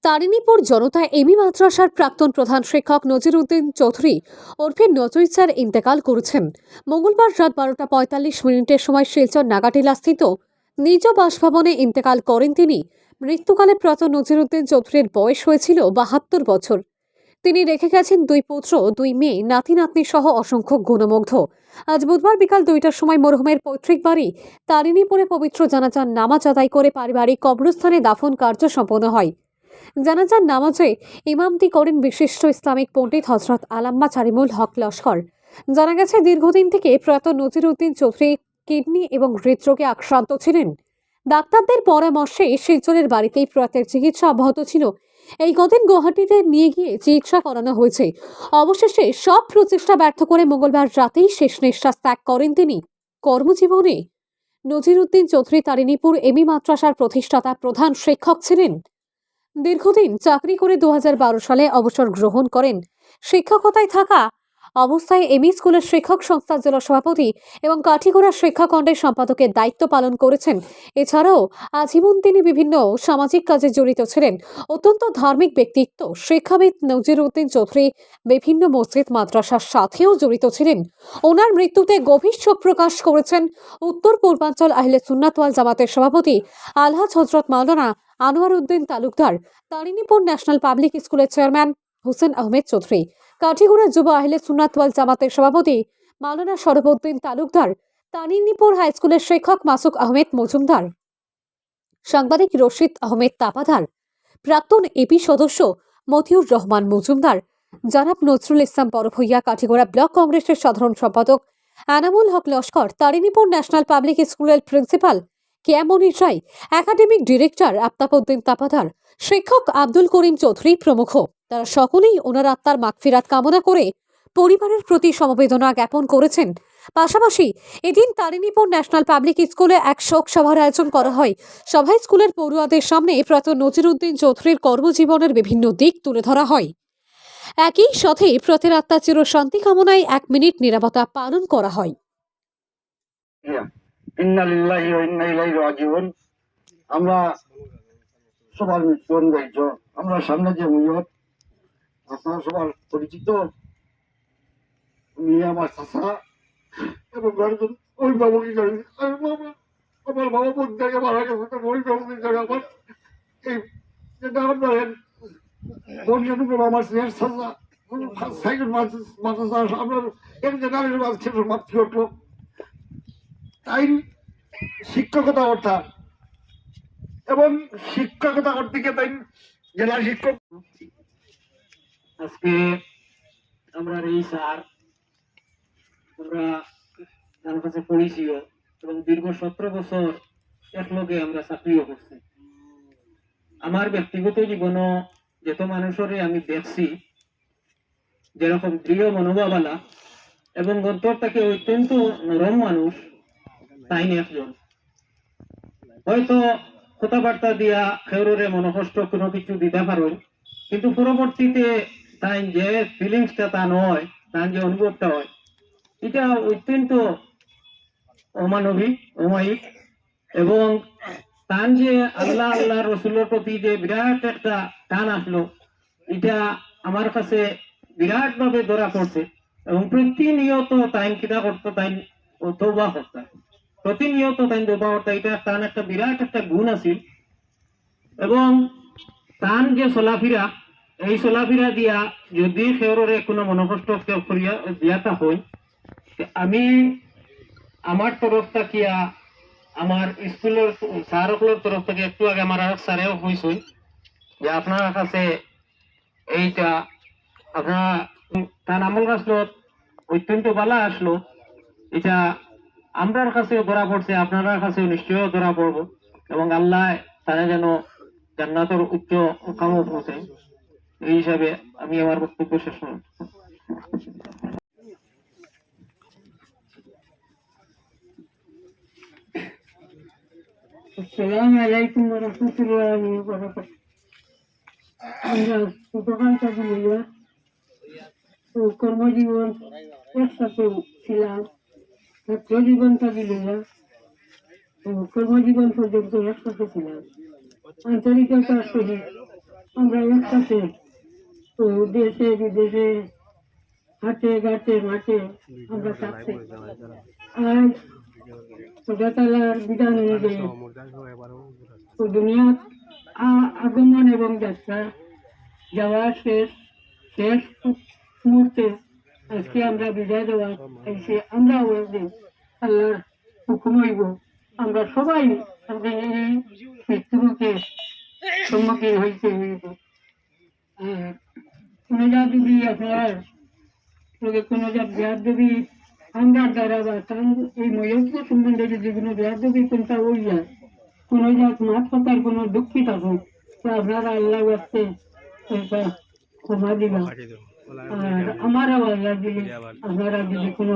তারিণীপুর জনতা এমি মাদ্রাসার প্রাক্তন প্রধান শিক্ষক নজিরউদ্দিন চৌধুরী ওরফে নজরুল স্যার ইন্তেকাল করেছেন। মঙ্গলবার রাত 12:45 সময় শিলচর নাগাটিলাস্থিত নিজ বাসভবনে ইন্তেকাল করেন তিনি। মৃত্যুকালে প্রয়াত নজিরউদ্দিন চৌধুরীর বয়স হয়েছিল 72 বছর। তিনি রেখে গেছেন 2 পুত্র, 2 মেয়ে, নাতি নাতনি সহ অসংখ্য গুণমুগ্ধ। আজ বুধবার বিকাল 2টার সময় মরহুমের পৈতৃক বাড়ি তারিণীপুরে পবিত্র জানাজার নামাজ আদায় করে পারিবারিক কবরস্থানে দাফন কার্য সম্পন্ন হয়। জানাজার নামাজে ইমামতি করেন বিশিষ্ট ইসলামিক পণ্ডিত হযরত আল্লামা চারিমুল হক লস্কর। জানা গেছে, দীর্ঘদিন থেকে প্রয়াত নজিরউদ্দিন চৌধুরী কিডনি এবং হৃদরোগে আক্রান্ত ছিলেন। ডাক্তারদের পরামর্শে শিলচরের বাড়িতেই প্রয়াতের চিকিৎসা অব্যাহত ছিল। এই কদিন গুয়াহাটিতে নিয়ে গিয়ে চিকিৎসা করানো হয়েছে। অবশেষে সব প্রচেষ্টা ব্যর্থ করে মঙ্গলবার রাতেই শেষ নিঃশ্বাস ত্যাগ করেন তিনি। কর্মজীবনে নজিরউদ্দিন চৌধুরী তারিণীপুর এমি মাদ্রাসার প্রতিষ্ঠাতা প্রধান শিক্ষক ছিলেন। দীর্ঘদিন চাকরি করে 2012 সালে অবসর গ্রহণ করেন। শিক্ষকতায় থাকা অবস্থায় এমি স্কুলের শিক্ষক সংস্থার জেলা সভাপতি এবং কাঠিগড়া শিক্ষাখণ্ডের সম্পাদকের দায়িত্ব পালন করেছেন। এছাড়াও আজীবন তিনি বিভিন্ন সামাজিক কাজে জড়িত ছিলেন। অত্যন্ত ধার্মিক ব্যক্তিত্ব শিক্ষাবিদ নজিরউদ্দিন চৌধুরী বিভিন্ন মসজিদ মাদ্রাসার সাথেও জড়িত ছিলেন। ওনার মৃত্যুতে গভীর শোক প্রকাশ করেছেন উত্তর পূর্বাঞ্চল আহলে সুন্নাত ওয়াল জামাতের সভাপতি আলহাজ হযরত মাওলানা আনোয়ার উদ্দিন তালুকদার, তারিণীপুর ন্যাশনাল পাবলিক স্কুলের চেয়ারম্যান হুসেন আহমেদ চৌধুরী, কাঠিগড়া যুব আহলে সুন্নাত ওয়াল জামাতের সভাপতি মাওলানা শরফউদ্দিন তালুকদার, তারিণীপুর হাই স্কুলের শিক্ষক মাসুক আহমেদ মজুমদার, সাংবাদিক রশিদ আহমেদ তাপাধার, প্রাক্তন এপি সদস্য মতিউর রহমান মজুমদার, জনাব নজরুল ইসলাম বড়ভূঁইয়া, কাঠিগড়া ব্লক কংগ্রেসের সাধারণ সম্পাদক এনামুল হক লস্কর, তারিণীপুর ন্যাশনাল পাবলিক স্কুলের প্রিন্সিপাল কেয়ামনির রায়, একাডেমিক ডিরেক্টর আফতাবউদ্দিন তাপাধার, শিক্ষক আব্দুল করিম চৌধুরী প্রমুখ। তারা সকলেই ওনার আত্মার মাগফিরাত কামনা করে পরিবারের প্রতি সমবেদনা জ্ঞাপন করেছেন। পাশাপাশি এদিন তারিণীপুর ন্যাশনাল পাবলিক স্কুলে এক শোক সভার আয়োজন করা হয়। সভায় স্কুলের পড়ুয়াদের সামনে প্রয়াত নজিরউদ্দিন চৌধুরীর কর্মজীবনের বিভিন্ন দিক তুলে ধরা হয়। একই সাথে প্রয়াতের আত্মার চির শান্তি কামনায় 1 মিনিট নীরবতা পালন করা হয়। ইন্না লিল্লাহি ওয়া ইন্না ইলাইহি রাজিউন। আমরা সবার মৃত্যু অনিবার্য। আমরা সামনে যে মুহূর্ত আপনারা সবার পরিচিত, উনি আমার চাচা এবং গার্জেন অভিভাবকই জানি। আমার বাবা বোন থেকে মারা গেছে, অভিভাবকই জানি। আমার এই যেটা আপনার বন্ধু আমার স্নেহের চাচা সাইকেল মাদ্রাসা আপনার এক জেনারেল ছিল মাতৃ হতো। তাই শিক্ষকতা অর্থাৎ এবং শিক্ষকতা করতে গিয়ে তাই জেলা শিক্ষক। আজকে আমরা এই স্যার আমরা তার কাছে পড়েছিও এবং দীর্ঘ 17 বছর একলগে আমরা চাকরিও করছি। আমার ব্যক্তিগত জীবনও যত মানুষের আমি দেখছি যেরকম দৃঢ় মনোভাবালা এবং অন্তর থেকে অত্যন্ত নরম মানুষ, তাই একজন। হয়তো কথাবার্তা দিয়া খেউরে মনকষ্ট কোনো কিছু দিতে পারেন, কিন্তু পরবর্তীতে তাই যে ফিলিংসটা তা নয়, তার যে অনুভবটা হয় এটা অত্যন্ত অমানবিক, অমায়িক। এবং তার যে আল্লাহ আল্লাহ রসুলের প্রতি যে বিরাট একটা টান আসলো, এটা আমার কাছে বিরাট ভাবে ধরা পড়ছে। এবং প্রতিনিয়ত তাই কিনা করতো, তাই তওবা করতো, প্রতিনিয়ত তাই তওবা করতো। এটা তার একটা বিরাট একটা গুণ আছে। এবং তার যে চলাফেরা, এই চলাফেরা দিয়া যদি সেওরে কোনো মনকষ্ট করিয়া দিয়াটা হয়, আমি আমার তরফ থাকিয়া আমার স্কুলের স্যারগুলোর তরফ থেকে একটু আগে আমার আর স্যারেও হয়েছে যে আপনার কাছে এইটা আপনার তার আমল আসলো অত্যন্ত বালা আসলো, এটা আমরার কাছেও ধরা পড়ছে, আপনার কাছেও নিশ্চয়ই ধরা পড়বো। এবং আল্লাহ তারা যেন জান্নাতের উচ্চ কাম পৌঁছে, এই হিসাবে আমি আমার বক্তব্য শেষ করব। আসসালামু আলাইকুম ওয়া রাহমাতুল্লাহি ওয়া বারাকাতুহু। আমরা ছোটকালটা দিলিয়া তো কর্মজীবন একসাথে ছিলাম, ছাত্র জীবনটা দিলিয়া কর্মজীবন পর্যন্ত একসাথে ছিলাম। আন্তরিকতার সহিত আমরা একসাথে তো দেশে বিদেশে হাটে ঘাটে মাঠে আমরা থাকছি। আজ খোদা তাআলার বিধান অনুযায়ী তো দুনিয়া আগমন এবং যাত্রা যাওয়া শেষ শেষ মুহূর্তে আজকে আমরা বিদায় দেওয়া এসে আমরা ওই আল্লাহর হুকুম হইব আমরা সবাই আমাদের এই মৃত্যুমুখে সম্মুখীন হইতে হইব। আর কোনো যা যদি আপনার লোকে কোনো যা বিয়ার দেবী আমরা দ্বারা বা তার এই ময়ূর সম্বন্ধে যদি কোনো বিয়ার দেবী কোনটা ওই যায় কোনো যা মাছ পাতার কোনো দুঃখিত থাকুন তো আপনারা আল্লাহ আসতে এটা ক্ষমা দিবা। আর আমারও আল্লাহ যদি আপনারা যদি কোনো